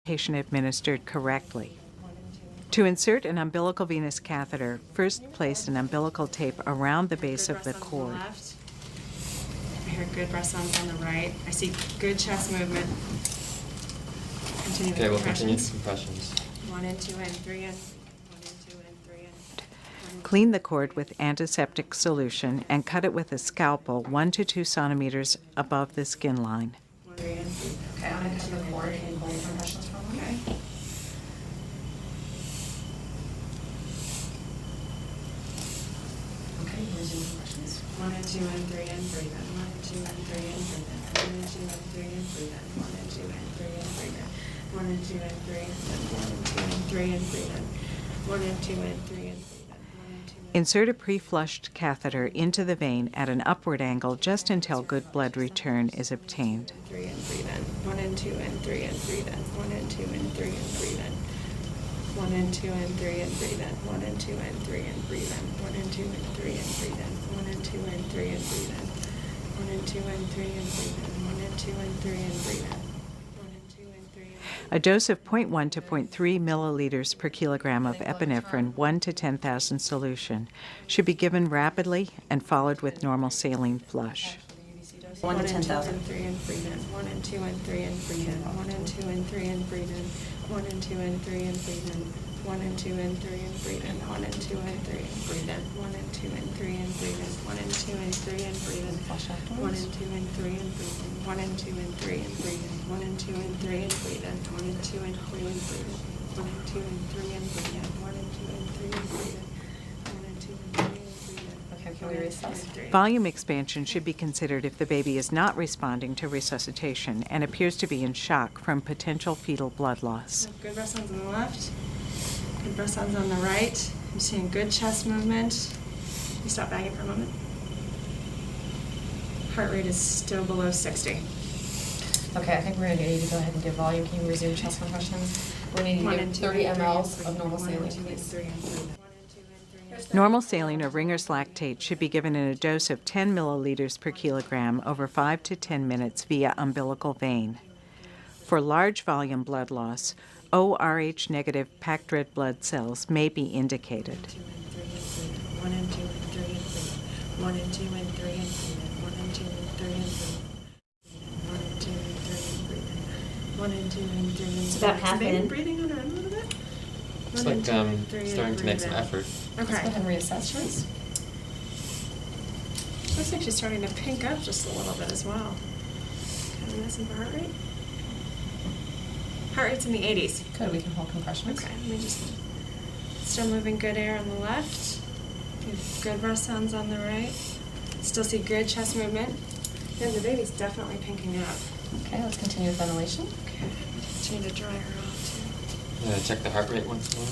medication administered correctly. To insert an umbilical venous catheter, first place an umbilical tape around the base of the cord. I hear good breath sounds on the right. I see good chest movement. Continue okay, with we'll continue compressions. compressions. 1 and 2 and 3 and 1 and 2 and 3 and. Clean the cord with antiseptic solution and cut it with a scalpel 1 to 2 centimeters above the skin line. 1, 3 and 3. Okay, I'm going to cut the cord and hold compressions for a moment. Okay. Okay, resume compressions. 1 and 2 and 3 and breathe in. 1 and 2 and 3 and breathe in. 1 and 2 and 3 and breathe in. 1 and 2 and 3 and breathe in. 1 and 2 and 3 and 1 and 2 and 3 and breathe in. 1 and 2 and 3 and breathe in. 1 and 2 and Insert a pre-flushed catheter into the vein at an upward angle just until good blood return is obtained. 3 and breathe in. 1 and 2 and 3 and breathe in. 1 and 2 and 3 and breathe in. 1 and 2 and 3 and breathe in. 1 and 2 and 3 and breathe in. 1 and 2 and 3 and breathe in. 1 and 2 and 3 and breathe in. 1 and 2 and 3 and breathe in. 1 and 2 and 3 and breathe in. 1 and 2 and 3 and. A dose of 0.1 to 0.3 milliliters per kilogram of epinephrine 1 to 10,000 solution should be given rapidly and followed with normal saline flush. 1 to 10,000. 1 and 2 and 3 and breathe in. 1 and 2 and 3 and breathe in. 1 and 2 and 3 and breathe in. 1 and 2 and 3 and breathe in. 1 and 2 and 3 and breathe in. 1 and 2 and 3 and breathe in. 1 and 2 and 3 and breathe in. 1 and 2 and 3 and breathe in. Flush 1 afterwards. and 2 and 3 and breathe in. 1 and 2 and 3 and breathe in. 1 and 2 and 3 and breathe in. 1 and 2 and 3 and breathe in. 1 and 2 and 3 and breathe in. 1 and 2 and 3 and breathe in. 1 and 2 and 3 and breathe in. Okay, can we reassess? Volume expansion should be considered if the baby is not responding to resuscitation and appears to be in shock from potential fetal blood loss. Good breath sounds on the left. Good breath sounds on the right. I'm seeing good chest movement. You stop bagging for a moment. Heart rate is still below 60. Okay, I think we're going to need to go ahead and give volume. Can you resume chest compressions? We need to 1 give and 2 30 and 3 mLs and of normal 1 and saline, 2 and please. 3 and 1 and 2 and 3 and Normal saline or Ringer's lactate should be given in a dose of 10 milliliters per kilogram over 5 to 10 minutes via umbilical vein. For large volume blood loss, ORH negative packed red blood cells may be indicated. 1 and 2 and 3 and 1 and 2 and 3 and 1 and 2 and 3 and 1 and 2 and 3 and 1 and 2 and 3 and It's about half in. Breathing on her own a little bit. It's 1 like and 2 and 3 and starting to make some breathe in. effort. Let's go Okay. ahead and reassess, please. Looks like she's starting to pink up just a little bit as well. Can we listen for heart rate? Heart rate's in the 80s. Good, we can hold compressions. Okay, let me just, still moving good air on the left. Good breath sounds on the right. Still see good chest movement. And the baby's definitely pinking up. Okay, let's continue with ventilation. Okay, continue to dry her off Check the heart rate once more. too.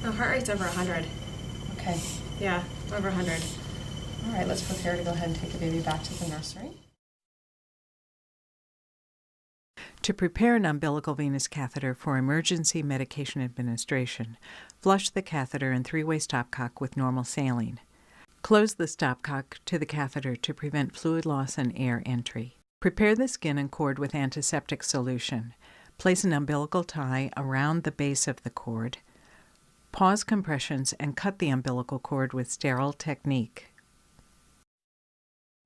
Oh, heart rate's over 100. Okay. Yeah, over 100. All right, let's prepare to go ahead and take the baby back to the nursery. To prepare an umbilical venous catheter for emergency medication administration, flush the catheter in 3-way stopcock with normal saline. Close the stopcock to the catheter to prevent fluid loss and air entry. Prepare the skin and cord with antiseptic solution. Place an umbilical tie around the base of the cord. Pause compressions and cut the umbilical cord with sterile technique.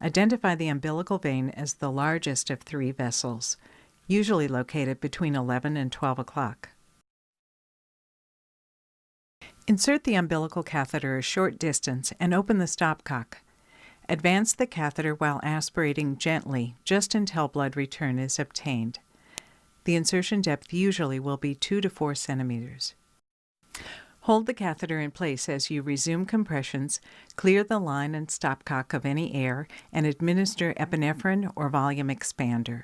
Identify the umbilical vein as the largest of 3 vessels, usually located between 11 and 12 o'clock. Insert the umbilical catheter a short distance and open the stopcock. Advance the catheter while aspirating gently just until blood return is obtained. The insertion depth usually will be 2 to 4 centimeters. Hold the catheter in place as you resume compressions, clear the line and stopcock of any air, and administer epinephrine or volume expander.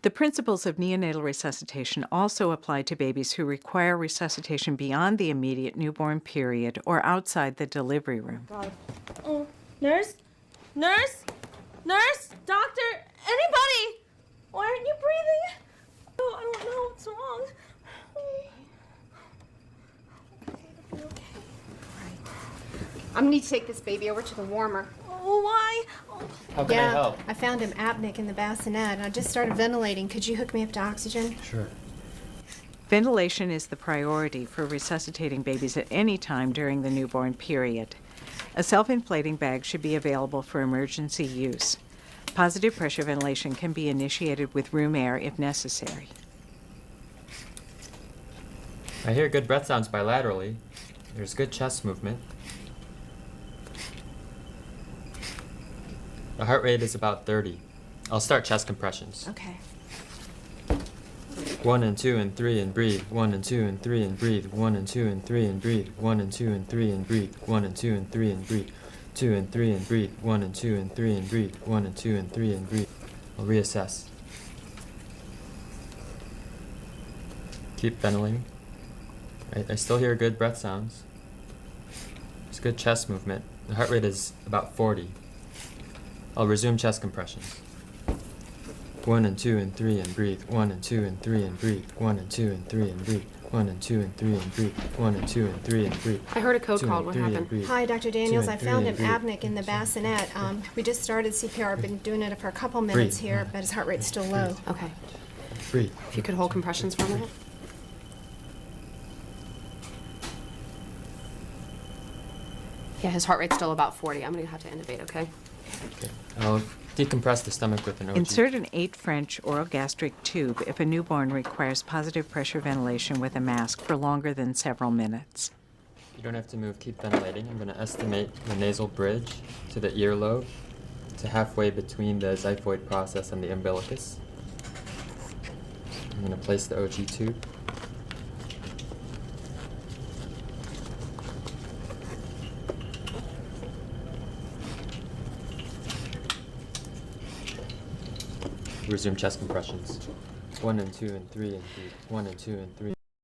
The principles of neonatal resuscitation also apply to babies who require resuscitation beyond the immediate newborn period or outside the delivery room. God. Oh, nurse? Nurse? Nurse? Doctor? Anybody? Why aren't you breathing? I'm gonna need to take this baby over to the warmer. Oh, why? Oh. How can I help? I found him apneic in the bassinet, and I just started ventilating. Could you hook me up to oxygen? Sure. Ventilation is the priority for resuscitating babies at any time during the newborn period. A self-inflating bag should be available for emergency use. Positive pressure ventilation can be initiated with room air if necessary. I hear good breath sounds bilaterally. There's good chest movement. The heart rate is about 30. I'll start chest compressions. Okay. 1 and 2 and 3 and breathe. 1 and 2 and 3 and breathe. 1 and 2 and 3 and breathe. 1 and 2 and 3 and breathe. 1 and 2 and 3 and breathe. 2 and 3 and breathe. 1 and 2 and 3 and breathe. 1 and 2 and 3 and breathe. I'll reassess. Keep ventilating. I still hear good breath sounds. There's good chest movement. The heart rate is about 40. I'll resume chest compressions. 1 and 2 and 3 and breathe. 1 and 2 and 3 and breathe. 1 and 2 and 3 and breathe. 1 and 2 and 3 and breathe. 1 and 2 and 3 and breathe. I heard a code 2 called. and What 3 and happened? breathe. Hi, Dr. Daniels. 2 I and 3 found him and breathe. apneic in the bassinet. We just started CPR. I've been doing it for a couple minutes Breathe. here, but his heart rate's still low. Okay. Breathe. If you could hold compressions for a minute. Yeah, his heart rate's still about 40. I'm going to have to intubate, okay? Okay. I'll decompress the stomach with an OG. Insert an 8 French oral gastric tube if a newborn requires positive pressure ventilation with a mask for longer than several minutes. You don't have to move. Keep ventilating. I'm going to estimate the nasal bridge to the earlobe to halfway between the xiphoid process and the umbilicus. I'm going to place the OG tube. Resume chest compressions. 1 and 2 and 3 and breathe. 1 and 2 and 3.